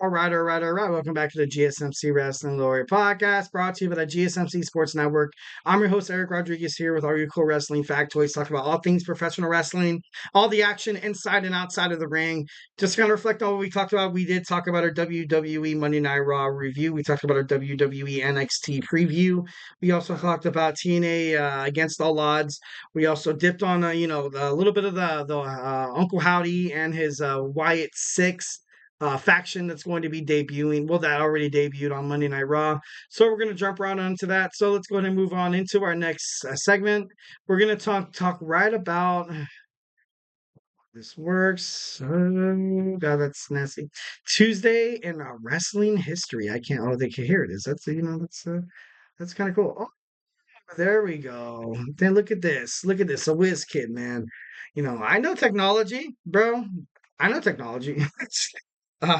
All right. Welcome back to the GSMC Wrestling Laureate Podcast, brought to you by the GSMC Sports Network. I'm your host, Eric Rodriguez, here with all your cool wrestling factoids, talking about all things professional wrestling, all the action inside and outside of the ring. Just kind of reflect on what we talked about. We did talk about our WWE Monday Night Raw review. We talked about our WWE NXT preview. We also talked about TNA Against All Odds. We also dipped on, a little bit of the Uncle Howdy and his Wyatt Six faction that's going to be debuting. Well, that already debuted on Monday Night Raw. So we're going to jump right onto that. So let's go ahead and move on into our next segment. We're going to talk right about this works. God, that's nasty. Tuesday in wrestling history. I can't. Oh, they can hear it. Is that's kind of cool. Oh, there we go. Then look at this. Look at this. A whiz kid, man. I know technology, bro. I know technology.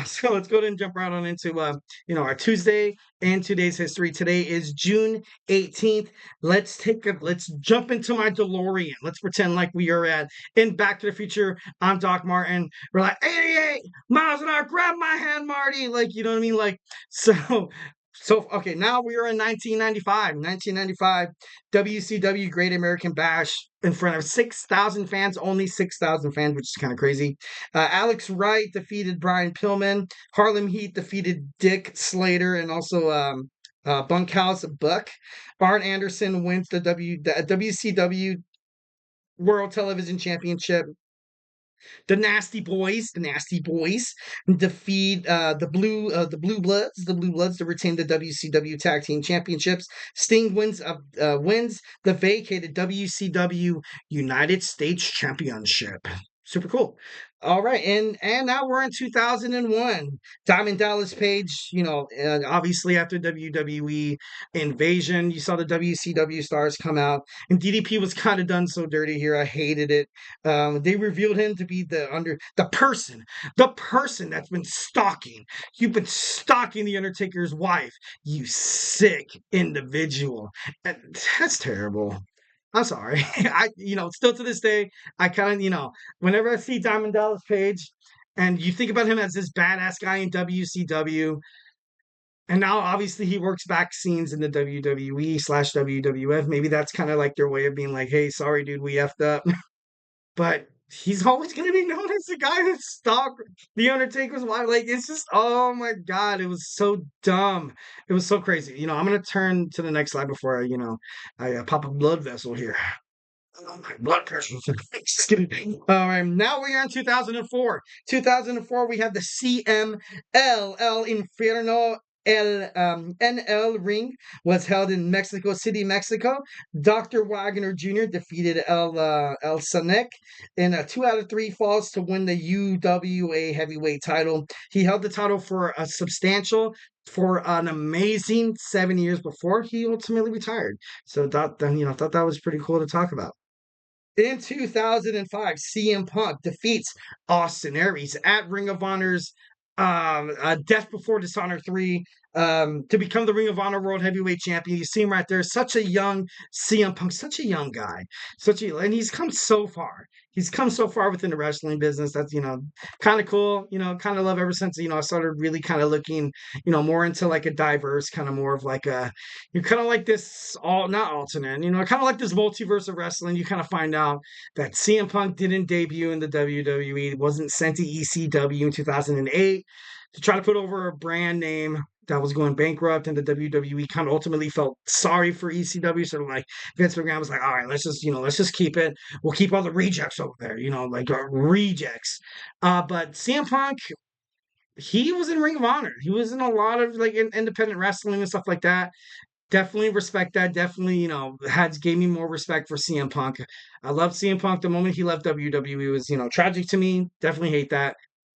So let's go ahead and jump right on into our Tuesday and today's history. Today is June 18th. Let's jump into my DeLorean. Let's pretend like we are in Back to the Future. I'm Doc Martin. We're like 88 miles an hour. Grab my hand, Marty. Like, you know what I mean? Like, okay, now we are in 1995. 1995, WCW Great American Bash in front of 6,000 fans, only 6,000 fans, which is kind of crazy. Alex Wright defeated Brian Pillman. Harlem Heat defeated Dick Slater and also Bunkhouse Buck. Arn Anderson wins the WCW World Television Championship. The Nasty Boys defeat the Blue Bloods to retain the WCW Tag Team Championships. Sting wins the vacated WCW United States Championship. Super cool. All right, and now we're in 2001. Diamond Dallas Page, obviously after WWE Invasion, you saw the WCW stars come out, and DDP was kind of done so dirty here. I hated it. They revealed him to be the person that's been stalking. You've been stalking the Undertaker's wife, you sick individual. And that's terrible. I'm sorry. Still to this day, I kind of, whenever I see Diamond Dallas Page, and you think about him as this badass guy in WCW, and now obviously he works back scenes in the WWE/WWF. Maybe that's kind of like their way of being like, hey, sorry, dude, we effed up. But he's always going to be known as the guy that stalked the Undertaker's wife. Like, it's just, oh my God, it was so dumb. It was so crazy. I'm going to turn to the next slide before I pop a blood vessel here. Oh, my blood pressure. Just kidding. All right, now we are in 2004. 2004, we have the CMLL Inferno NL ring was held in Mexico City, Mexico. Dr. Wagner Jr. defeated El Sanek in a 2 out of 3 falls to win the UWA heavyweight title. He held the title for an amazing 7 years before he ultimately retired. So thought that was pretty cool to talk about. In 2005, CM Punk defeats Austin Aries at Ring of Honor's Death Before Dishonor 3 to become the Ring of Honor World Heavyweight Champion. You see him right there. Such a young CM Punk, such a young guy. And he's come so far. He's come so far within the wrestling business. That's, kind of cool. Kind of love ever since, I started really kind of looking, more into like a diverse, kind of more of like you're kind of like this, not alternate, kind of like this multiverse of wrestling. You kind of find out that CM Punk didn't debut in the WWE, wasn't sent to ECW in 2008 to try to put over a brand name that was going bankrupt, and the WWE kind of ultimately felt sorry for ECW. So like Vince McMahon was like, all right, let's just keep it. We'll keep all the rejects over there, like rejects. But CM Punk, he was in Ring of Honor. He was in a lot of like independent wrestling and stuff like that. Definitely respect that. Definitely, gave me more respect for CM Punk. I loved CM Punk. The moment he left WWE was, tragic to me. Definitely hate that.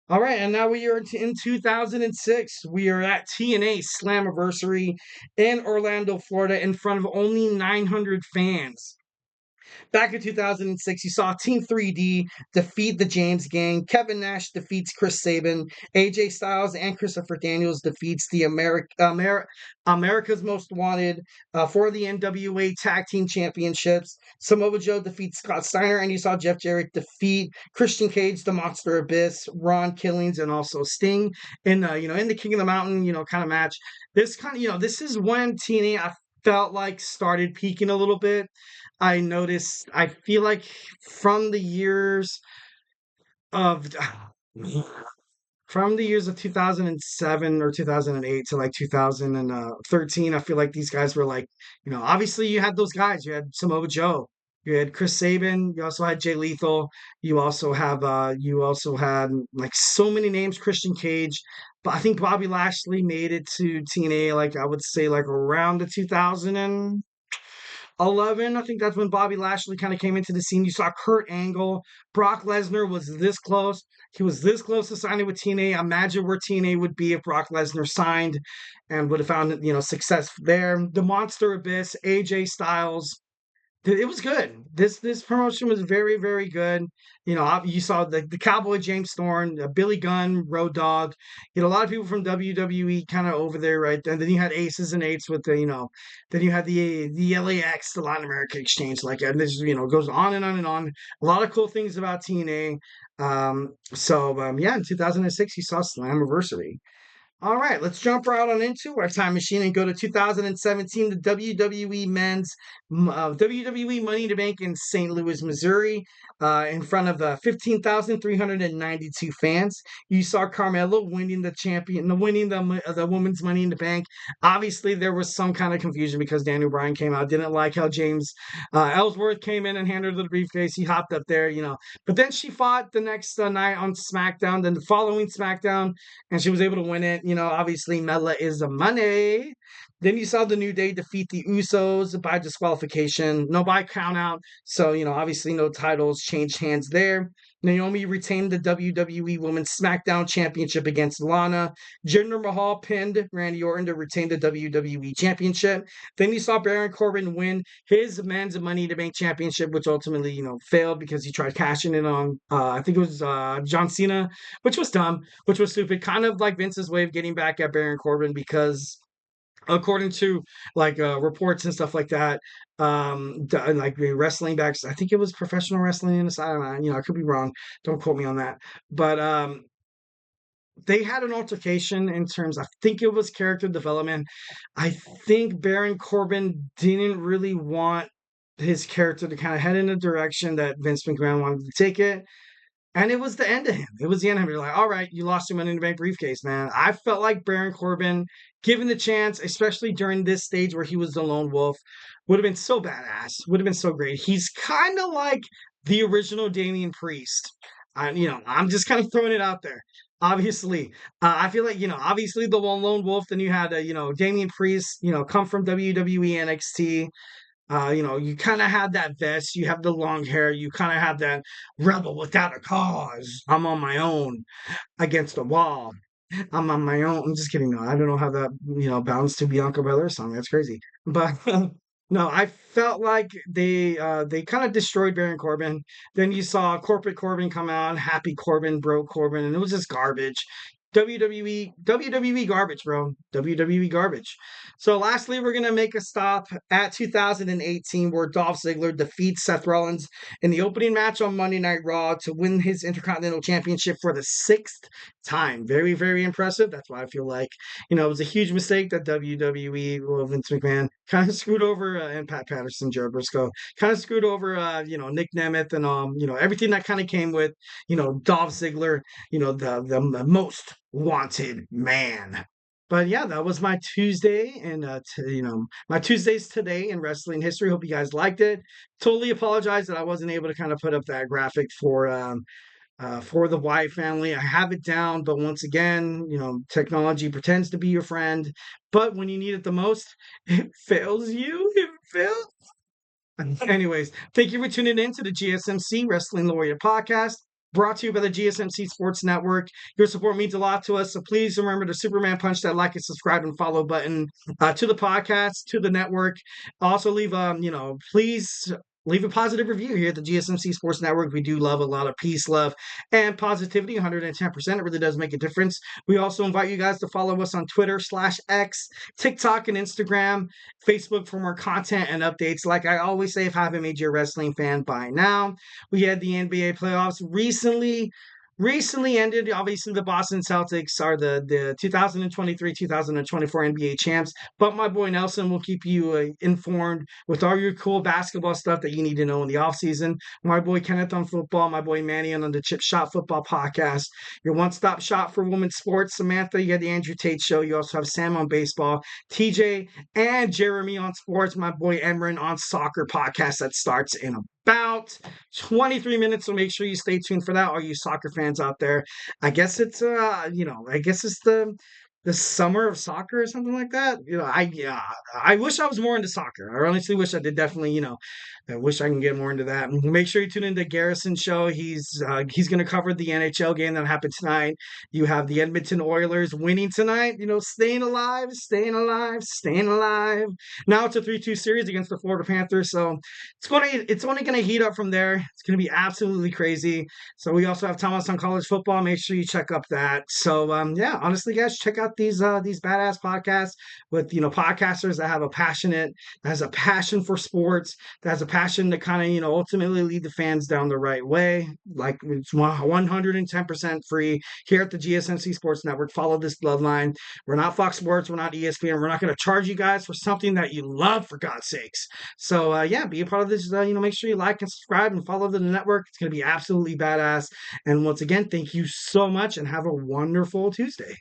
All right, and now we are in 2006. We are at TNA Slammiversary in Orlando, Florida, in front of only 900 fans. Back in 2006, you saw Team 3D defeat the James Gang. Kevin Nash defeats Chris Sabin. AJ Styles and Christopher Daniels defeats the America's Most Wanted for the NWA Tag Team Championships. Samoa Joe defeats Scott Steiner, and you saw Jeff Jarrett defeat Christian Cage, the Monster Abyss, Ron Killings, and also Sting in in the King of the Mountain kind of match. This kind of this is when TNA I felt like started peaking a little bit. I noticed, I feel like from the years of from the years of 2007 or 2008 to like 2013, I feel like these guys were like, obviously you had those guys. You had Samoa Joe, you had Chris Sabin, you also had Jay Lethal, you also had like so many names, Christian Cage. But I think Bobby Lashley made it to TNA, like I would say like around the 2011. I think that's when Bobby Lashley kind of came into the scene. You saw Kurt Angle. Brock Lesnar was this close. He was this close to signing with TNA. Imagine where TNA would be if Brock Lesnar signed and would have found, success there. The Monster Abyss, AJ Styles, it was good. This promotion was very, very good. You saw the Cowboy James Storm, Billy Gunn, Road Dogg. A lot of people from WWE kind of over there, right? And then you had Aces and Eights with then you had the LAX, the Latin America Exchange, like, and this goes on and on and on. A lot of cool things about TNA. Yeah, in 2006, you saw Slammiversary. All right, let's jump right on into our time machine and go to 2017, the WWE WWE Money in the Bank in St. Louis, Missouri, in front of 15,392 fans. You saw Carmella winning the women's Money in the Bank. Obviously, there was some kind of confusion because Daniel Bryan came out, didn't like how James Ellsworth came in and handed her the briefcase. He hopped up there, But then she fought the next night on SmackDown, then the following SmackDown, and she was able to win it. Obviously Mela is the money. Then you saw the New Day defeat the Usos by disqualification, no by count out. So, obviously no titles changed hands there. Naomi retained the WWE Women's SmackDown Championship against Lana. Jinder Mahal pinned Randy Orton to retain the WWE Championship. Then you saw Baron Corbin win his men's Money in the Bank Championship, which ultimately, failed because he tried cashing in on, I think it was John Cena, which was dumb, which was stupid. Kind of like Vince's way of getting back at Baron Corbin because according to like reports and stuff like that, like wrestling backs, I think it was Professional Wrestling Inside. I could be wrong. Don't quote me on that. But they had an altercation in terms, I think it was character development. I think Baron Corbin didn't really want his character to kind of head in a direction that Vince McMahon wanted to take it. And it was the end of him. It was the end of him. You're like, all right, you lost your Money in the Bank briefcase, man. I felt like Baron Corbin, given the chance, especially during this stage where he was the lone wolf, would have been so badass. Would have been so great. He's kind of like the original Damian Priest. I'm just kind of throwing it out there. Obviously, I feel like obviously the lone wolf. Then you had Damian Priest, come from WWE NXT. You kind of have that vest, you have the long hair, you kind of have that rebel without a cause. I'm on my own against the wall. I'm on my own. I'm just kidding. No, I don't know how that, bounds to Bianca Belair's song. That's crazy. But no, I felt like they kind of destroyed Baron Corbin. Then you saw corporate Corbin come out, happy Corbin, broke Corbin, and it was just garbage. WWE garbage, bro. WWE garbage. So lastly, we're going to make a stop at 2018 where Dolph Ziggler defeats Seth Rollins in the opening match on Monday Night Raw to win his Intercontinental Championship for the 6th time. Very, very impressive. That's why I feel like, it was a huge mistake that WWE, well, Vince McMahon, kind of screwed over, and Pat Patterson, Joe Briscoe, kind of screwed over, Nick Nemeth and, everything that kind of came with, Dolph Ziggler, the most wanted man. But yeah, that was my Tuesday, and my Tuesdays today in wrestling history. Hope you guys liked it. Totally apologize that I wasn't able to kind of put up that graphic for the Wyatt family. I have it down, but once again, technology pretends to be your friend, but when you need it the most, it fails you. It fails. Anyways, thank you for tuning in to the GSMC Wrestling Laureate Podcast, brought to you by the GSMC Sports Network. Your support means a lot to us, so please remember to Superman punch that like and subscribe and follow button to the podcast, to the network. Also leave, please leave a positive review here at the GSMC Sports Network. We do love a lot of peace, love, and positivity, 110%. It really does make a difference. We also invite you guys to follow us on Twitter/X, TikTok, and Instagram, Facebook for more content and updates. Like I always say, if I haven't made you a wrestling fan by now, we had the NBA playoffs recently ended. Obviously, the Boston Celtics are the 2023-2024 NBA champs, but my boy Nelson will keep you informed with all your cool basketball stuff that you need to know in the offseason. My boy Kenneth on football, my boy Manny on the Chip Shot Football Podcast, your one-stop shop for women's sports. Samantha, you got the Andrew Tate Show. You also have Sam on baseball, TJ and Jeremy on sports, my boy Emran on soccer podcast that starts in about 23 minutes, so make sure you stay tuned for that, all you soccer fans out there. I guess it's the summer of soccer or something like that. I wish I was more into soccer. I honestly wish I did. Definitely, I wish I can get more into that. Make sure you tune into Garrison show. He's going to cover the NHL game that happened tonight. You have the Edmonton Oilers winning tonight. Staying alive, staying alive, staying alive. Now it's a 3-2 series against the Florida Panthers, so it's only going to heat up from there. It's going to be absolutely crazy. So we also have Thomas on college football. Make sure you check up that. So honestly, guys, check out these badass podcasts with podcasters that has a passion for sports, that has a passion to kind of ultimately lead the fans down the right way. Like, it's 110% free here at the GSMC Sports Network. Follow this bloodline. We're not Fox Sports, we're not ESPN. We're not going to charge you guys for something that you love, for God's sakes. So be a part of this. Make sure you like and subscribe and follow the network. It's going to be absolutely badass. And once again, thank you so much and have a wonderful Tuesday.